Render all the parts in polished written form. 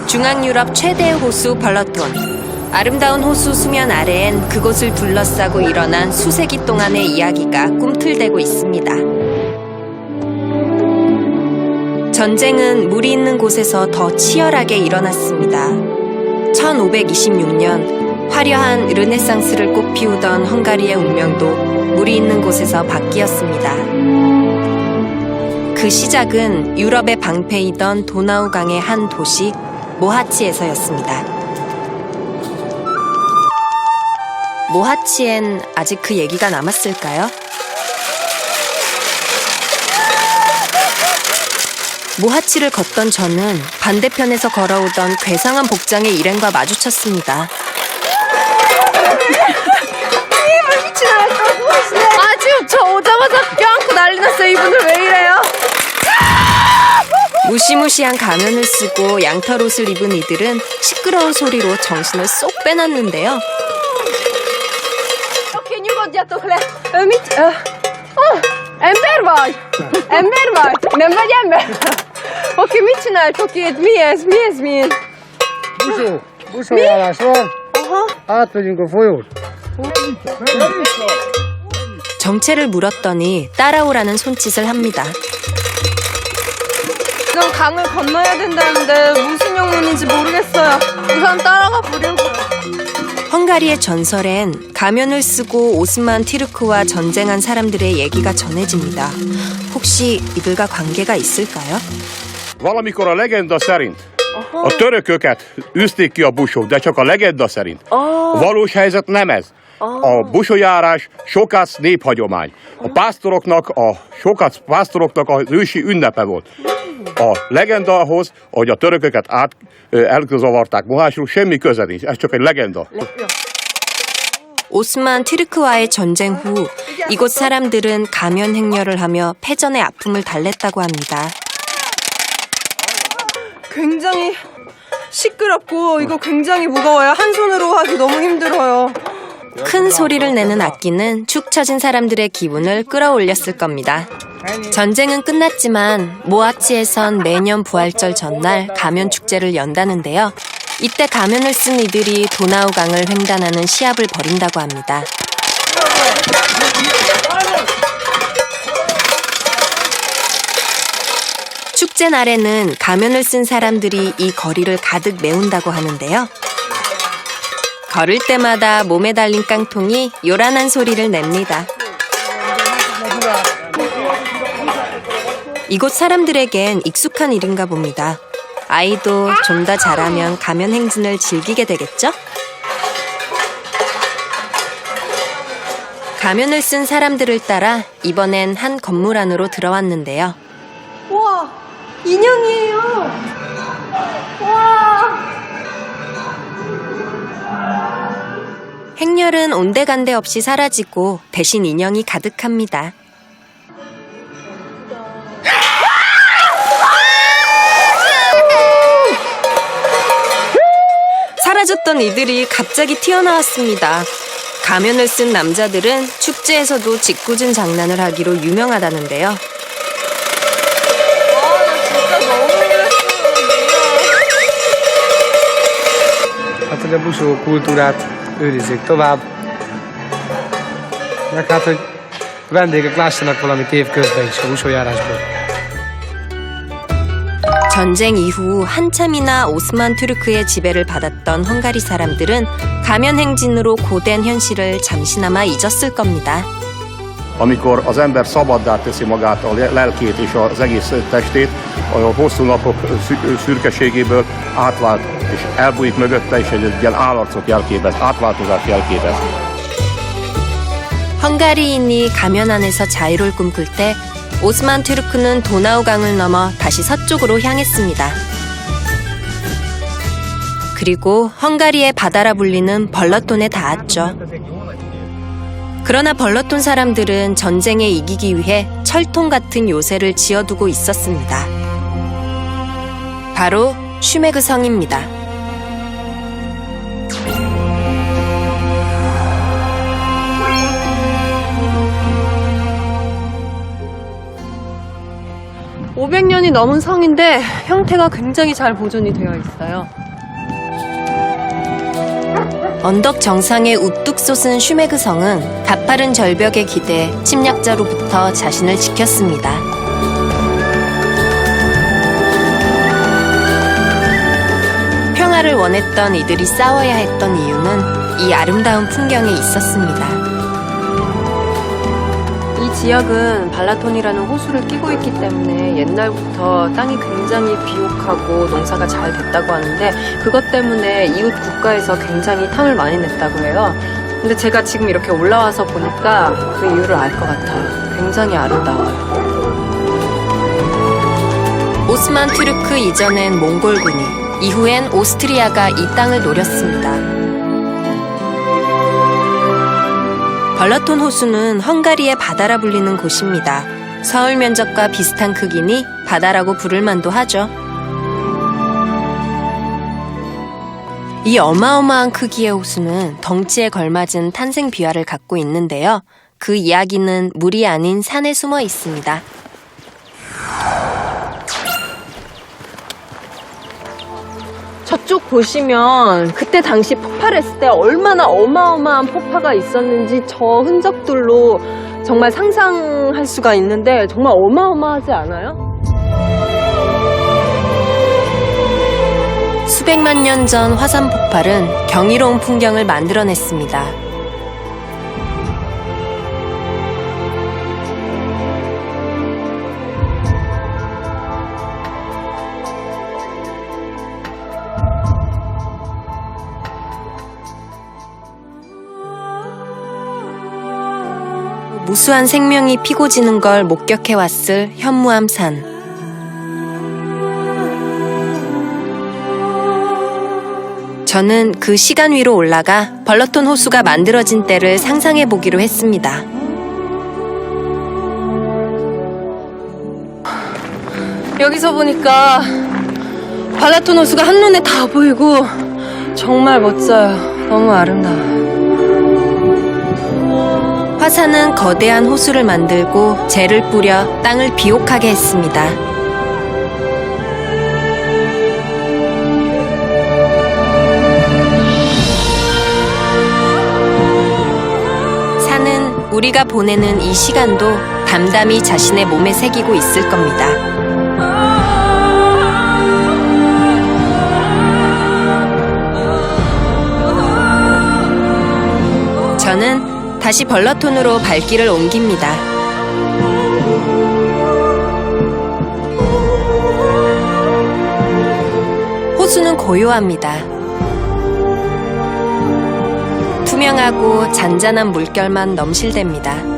중앙유럽 최대의 호수 벌러톤. 아름다운 호수 수면 아래엔 그곳을 둘러싸고 일어난 수세기 동안의 이야기가 꿈틀대고 있습니다. 전쟁은 물이 있는 곳에서 더 치열하게 일어났습니다. 1526년 화려한 르네상스를 꽃피우던 헝가리의 운명도 물이 있는 곳에서 바뀌었습니다. 그 시작은 유럽의 방패이던 도나우강의 한 도시 모하치에서였습니다. 모하치엔 아직 그 얘기가 남았을까요? 모하치를 걷던 저는 반대편에서 걸어오던 괴상한 복장의 일행과 마주쳤습니다. 지금 저 오자마자 껴안고 난리 났어요. 이분들 왜 이래요? 무시무시한 가면을 쓰고 양털옷을 입은 이들은 시끄러운 소리로 정신을 쏙 빼놨는데요. Oké, nyugodjatok le. Mit? Ember vagy? Ember vagy? Nem vagy ember? Oké, mit csináltok itt? Mi ez? Mi ez? Mi ez? Buszójárás van. Átmegyünk a folyót. 정체를 물었더니 따라오라는 손짓을 합니다. 지금 강을 건너야 된다는데 무슨 영문인지 모르겠어요. 우선 따라가 보려고요. 헝가리의 전설엔 가면을 쓰고 오스만 티르크와 전쟁한 사람들의 얘기가 전해집니다. 혹시 이들과 관계가 있을까요? Valamikor a legenda szerint a törököket űzték ki a busók, de csak a legenda szerint. A valós helyzet nem ez. A busójárás sokac néphagyomány. A pásztoroknak az ősi ünnepe volt. A legenda ahhoz, hogy a törököket elzavarták Mohácsról, semmi köze nincs. Ez csak egy legenda. 오스만 티르크와의 전쟁 후 이곳 사람들은 가면 행렬을 하며 패전의 아픔을 달랬다고 합니다. 굉장히 시끄럽고 이거 굉장히 무거워요. 한 손으로 하기 너무 힘들어요. 큰 소리를 내는 악기는 축 처진 사람들의 기분을 끌어올렸을 겁니다. 전쟁은 끝났지만 모하치에선 매년 부활절 전날 가면 축제를 연다는데요. 이때 가면을 쓴 이들이 도나우강을 횡단하는 시합을 벌인다고 합니다. 축제 날에는 가면을 쓴 사람들이 이 거리를 가득 메운다고 하는데요. 걸을 때마다 몸에 달린 깡통이 요란한 소리를 냅니다. 이곳 사람들에겐 익숙한 일인가 봅니다. 아이도 좀 더 자라면 가면 행진을 즐기게 되겠죠? 가면을 쓴 사람들을 따라 이번엔 한 건물 안으로 들어왔는데요. 와, 인형이에요. 와. 행렬은 온데간데 없이 사라지고 대신 인형이 가득합니다. 사라졌던 이들이 갑자기 튀어나왔습니다. 가면을 쓴 남자들은 축제에서도 짓궂은 장난을 하기로 유명하다는데요. Hát, hogy a busó kultúrát őrizzék tovább. Meg hát, hogy vendégek lássanak valamit évközben is a busójárásból. 전쟁 이후 한참이나 오스만 투르크의 지배를 받았던 헝가리 사람들은 가면 행진으로 고된 현실을 잠시나마 잊었을 겁니다. Amikor az ember szabaddá teszi magát, a lelkét és az egész testét, a hosszú napok szürkeségéből átvált, és elbújik mögötte, és egy ilyen állarcot jelképez, átváltozást jelképez. 헝가리인이 가면 안에서 자유를 꿈꿀 때 오스만 투르크는 도나우강을 넘어 다시 서쪽으로 향했습니다. 그리고 헝가리의 바다라 불리는 벌러톤에 닿았죠. 그러나 벌러톤 사람들은 전쟁에 이기기 위해 철통 같은 요새를 지어두고 있었습니다. 바로 슈메그 성입니다. 500년이 넘은 성인데 형태가 굉장히 잘 보존이 되어 있어요. 언덕 정상에 우뚝 솟은 슈메그 성은 가파른 절벽에 기대 침략자로부터 자신을 지켰습니다. 평화를 원했던 이들이 싸워야 했던 이유는 이 아름다운 풍경에 있었습니다. 이 지역은 발라톤이라는 호수를 끼고 있기 때문에 옛날부터 땅이 굉장히 비옥하고 농사가 잘 됐다고 하는데 그것 때문에 이웃 국가에서 굉장히 탐을 많이 냈다고 해요. 근데 제가 지금 이렇게 올라와서 보니까 그 이유를 알 것 같아요. 굉장히 아름다워요. 오스만 투르크 이전엔 몽골군이, 이후엔 오스트리아가 이 땅을 노렸습니다. 발라톤 호수는 헝가리의 바다라 불리는 곳입니다. 서울 면적과 비슷한 크기니 바다라고 부를 만도 하죠. 이 어마어마한 크기의 호수는 덩치에 걸맞은 탄생 비화를 갖고 있는데요. 그 이야기는 물이 아닌 산에 숨어 있습니다. 저쪽 보시면 그때 당시 폭발했을 때 얼마나 어마어마한 폭파가 있었는지 저 흔적들로 정말 상상할 수가 있는데 정말 어마어마하지 않아요? 수백만 년 전 화산 폭발은 경이로운 풍경을 만들어냈습니다. 무수한 생명이 피고 지는 걸 목격해왔을 현무암 산. 저는 그 시간 위로 올라가 발라톤 호수가 만들어진 때를 상상해보기로 했습니다. 여기서 보니까 발라톤 호수가 한눈에 다 보이고 정말 멋져요. 너무 아름다워요. 화산은 거대한 호수를 만들고 재를 뿌려 땅을 비옥하게 했습니다. 산은 우리가 보내는 이 시간도 담담히 자신의 몸에 새기고 있을 겁니다. 저는 다시 발라톤으로 발길을 옮깁니다. 호수는 고요합니다. 투명하고 잔잔한 물결만 넘실댑니다.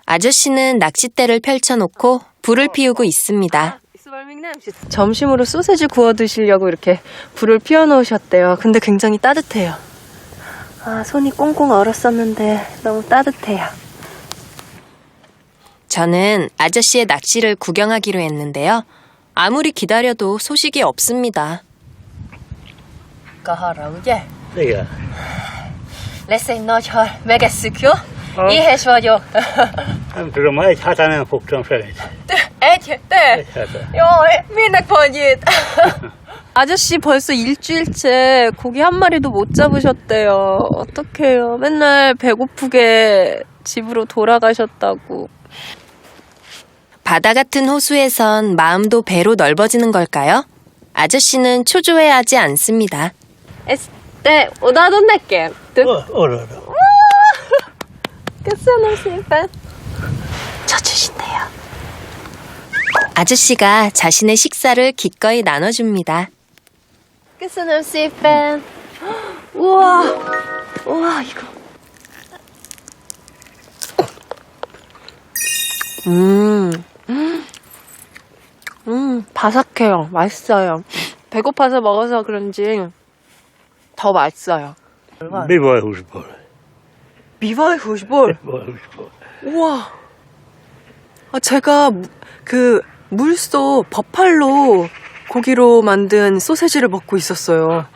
아저씨는 낚싯대를 펼쳐놓고 불을 피우고 있습니다. 점심으로 소세지 구워 드시려고 이렇게 불을 피워놓으셨대요. 근데 굉장히 따뜻해요. 아, 손이 꽁꽁 얼었었는데 너무 따뜻해요. 저는 아저씨의 낚시를 구경하기로 했는데요. 아무리 기다려도 소식이 없습니다. Igen. Lesz egy nagy hal, megesszük, jó? Éhes vagyok. Nem tudom, egy hátán nem fogtam felét. Egy, te? Egy hátán. Jaj, minek vagy itt? 아저씨 벌써 일주일째 고기 한 마리도 못 잡으셨대요. 어떡해요. 맨날 배고프게 집으로 돌아가셨다고. 바다 같은 호수에선 마음도 배로 넓어지는 걸까요? 아저씨는 초조해하지 않습니다. Te odaadod nekem? Oda. köszönöm szépen. 쳐주신대요. 아저씨가 자신의 식사를 기꺼이 나눠줍니다. köszönöm szépen. 우와, 우와, 이거. 바삭해요. 맛있어요. 배고파서 먹어서 그런지 더 맛있어요. Bivaj húsból. 미바이 후시볼. Bivaj húsból. 우와. 제가 그 물소 버팔로 고기로 만든 소세지를 먹고 있었어요.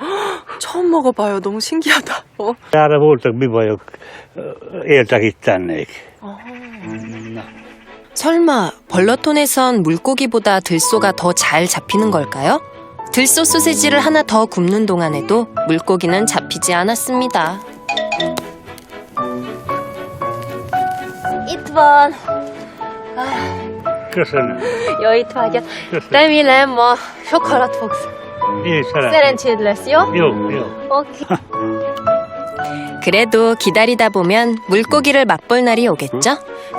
처음 먹어봐요. 너무 신기하다. Täällä voltak bivajok éltek itt tennék. 설마 벌러톤에선 물고기보다 들소가 더 잘 잡히는 걸까요? 들소 소세지를 하나 더 굽는 동안에도 물고기는 잡히지 않았습니다. Itt van. Köszönöm. Jó, itt vagy. Köszönöm. Remélem ma sok halat fogsz. Én szeretem. Szerencséd lesz, jó? Jó. Oké. 그래도 기다리다 보면 물고기를 맛볼 날이 오겠죠?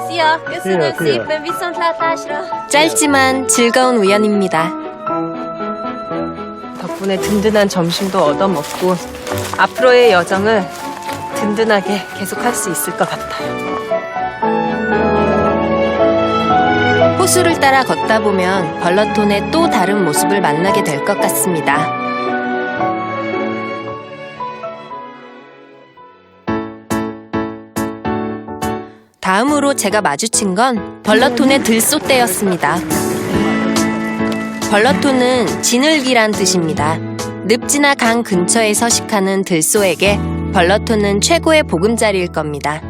Szia, köszönöm Szia. szépen, viszontlátásra. 짧지만 즐거운 우연입니다. 덕분에 든든한 점심도 얻어먹고 앞으로의 여정을 든든하게 계속할 수 있을 것 같아요. 호수를 따라 걷다 보면 벌러톤의 또 다른 모습을 만나게 될 것 같습니다. 다음으로 제가 마주친 건 벌러톤의 들소떼였습니다. 벌러톤은 진흙이란 뜻입니다. 늪지나 강 근처에 서식하는 들소에게 벌러톤은 최고의 보금자리일 겁니다.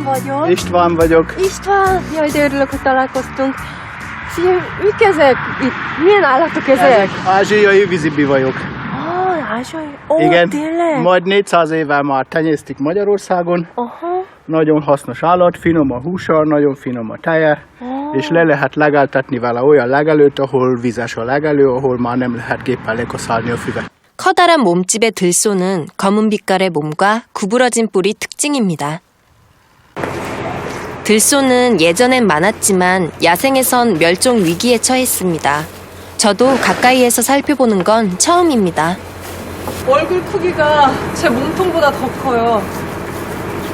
Vagyok. István vagyok. István, jaj, de örülök, hogy találkoztunk. Szia, mik ezek? Itt, milyen állatok ezek? Ázsiai vízibi vagyok. Ázsiai. Ó, Igen, tényleg? majd 400 éve már tenyésztik Magyarországon. Aha. Nagyon hasznos állat, finom a húsa, nagyon finom a teje, és le lehet legeltetni vele olyan legelőt, ahol vizes a legelő, ahol már nem lehet géppel lekaszálni a füvet. 커다란 몸집의 들소는 검은 빛깔의 몸과 구부러진 뿔이 특징입니다. 들소는 예전엔 많았지만 야생에선 멸종 위기에 처했습니다. 저도 가까이에서 살펴보는 건 처음입니다. 얼굴 크기가 제 몸통보다 더 커요.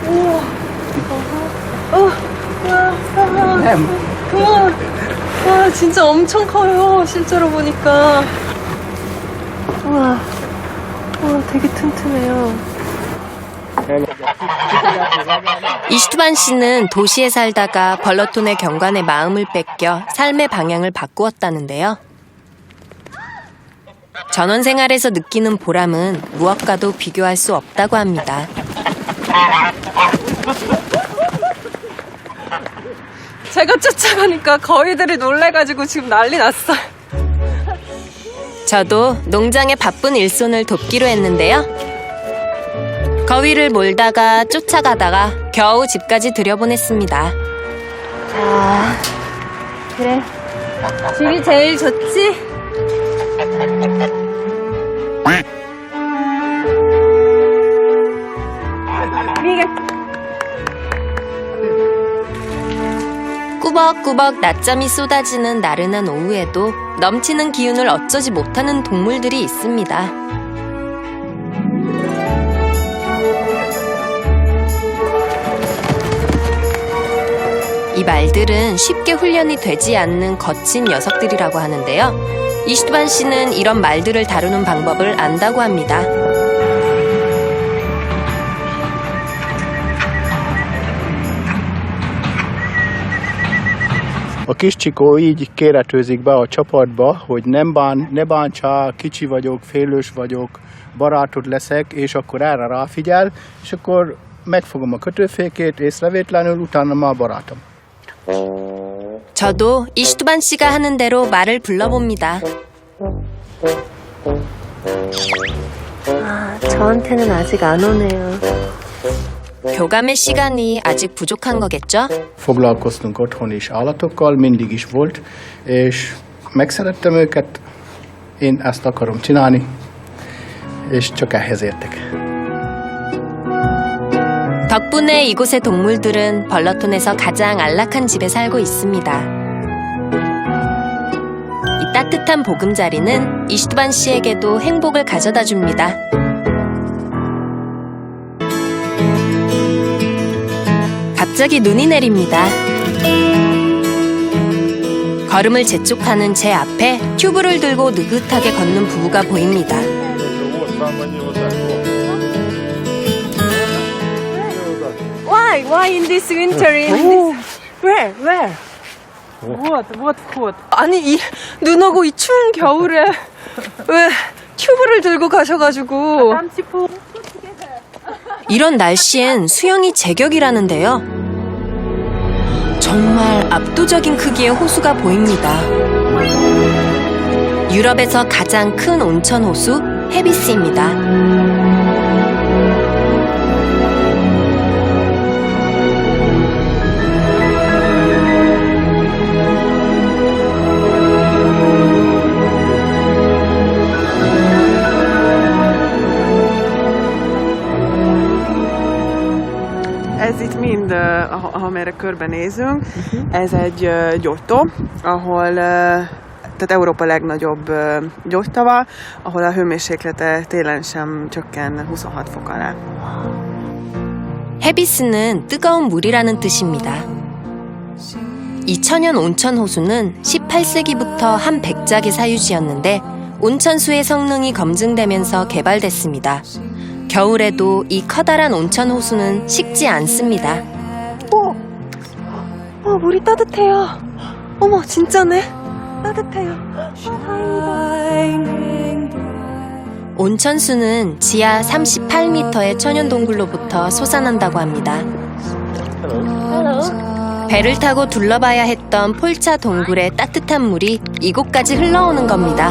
우와. 와, 진짜 엄청 커요. 실제로 보니까. 우와, 되게 튼튼해요. 이슈트반 씨는 도시에 살다가 벌러톤의 경관에 마음을 뺏겨 삶의 방향을 바꾸었다는데요. 전원 생활에서 느끼는 보람은 무엇과도 비교할 수 없다고 합니다. 제가 쫓아가니까 거위들이 놀래가지고 지금 난리 났어요. 저도 농장의 바쁜 일손을 돕기로 했는데요. 거위를 몰다가 쫓아가다가 겨우 집까지 들여보냈습니다. 자, 그래. 집이 제일 좋지? 꾸벅꾸벅 낮잠이 쏟아지는 나른한 오후에도 넘치는 기운을 어쩌지 못하는 동물들이 있습니다. 이 말들은 쉽게 훈련이 되지 않는 거친 녀석들이라고 하는데요. 이슈트반 씨는 이런 말들을 다루는 방법을 안다고 합니다. A kis csikó így kéretőzik be a csapatba, hogy ne bántsál, kicsi vagyok, félős vagyok, barátod leszek, és akkor erre ráfigyel, és akkor megfogom a kötőfékét észrevétlenül, utána már barátom. 저도 이슈트반 씨가 하는 대로 말을 불러봅니다. 아, 저한테는 아직 안 오네요. 교감의 시간이 아직 부족한 거겠죠? Foglalkoztunk otthon is állatokkal, mindig is volt, és megszerettem őket, én ezt akarom csinálni, és csak ehhez értek. 덕분에 이곳의 동물들은 벌러톤에서 가장 안락한 집에 살고 있습니다. 이 따뜻한 보금자리는 이슈트반 씨에게도 행복을 가져다 줍니다. 갑자기 눈이 내립니다. 걸음을 재촉하는 제 앞에 튜브를 들고 느긋하게 걷는 부부가 보입니다. Why in this winter? Where? What? 아니 이 눈 오고 이 추운 겨울에 왜 튜브를 들고 가셔가지고 이런 날씨엔 수영이 제격이라는데요. 정말 압도적인 크기의 호수가 보입니다. 유럽에서 가장 큰 온천 호수 헤비스입니다. Ez itt mind, amerre körbenézünk, ez egy gyógytó, ahol, tehát Európa legnagyobb gyógytava, ahol a hőmérséklete télen sem csökken 26 fok alá. 헤비스는 뜨거운 물이라는 뜻입니다. 이 천연 온천 호수는 18세기부터 한 백작의 사유지였는데 온천수의 성능이 검증되면서 개발됐습니다. 겨울에도 이 커다란 온천 호수는 식지 않습니다. 물이 따뜻해요. 어머 진짜네. 따뜻해요. 온천수는 지하 38m의 천연 동굴로부터 솟아난다고 합니다. 배를 타고 둘러봐야 했던 폴차 동굴의 따뜻한 물이 이곳까지 흘러오는 겁니다.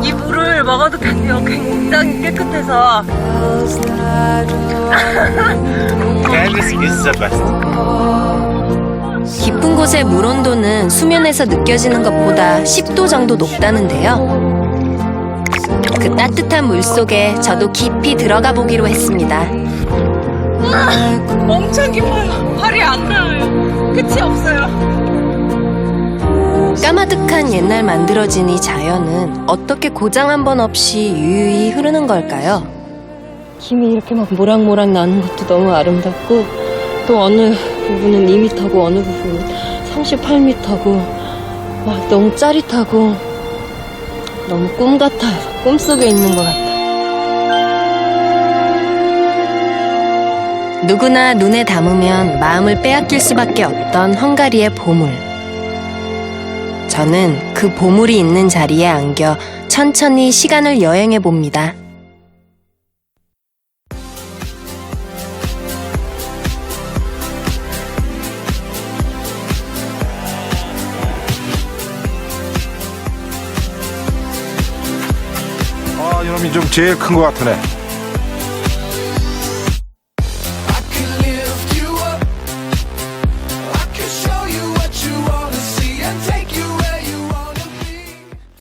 이 물을 먹어도 돼요. 굉장히 깨끗해서. 깊은 곳의 물 온도는 수면에서 느껴지는 것보다 10도 정도 높다는데요. 그 따뜻한 물 속에 저도 깊이 들어가 보기로 했습니다. 엄청 깊어요. 발이 안 닿아요. 끝이 없어요. 까마득한 옛날 만들어진 이 자연은 어떻게 고장 한 번 없이 유유히 흐르는 걸까요? 김이 이렇게 막 모락모락 나는 것도 너무 아름답고 또 어느 부분은 2m고 어느 부분은 38m고 와 너무 짜릿하고 너무 꿈 같아요. 꿈속에 있는 것 같아요. 누구나 눈에 담으면 마음을 빼앗길 수밖에 없던 헝가리의 보물. 저는 그 보물이 있는 자리에 안겨 천천히 시간을 여행해 봅니다. 이놈이 좀 제일 큰 것 같으네.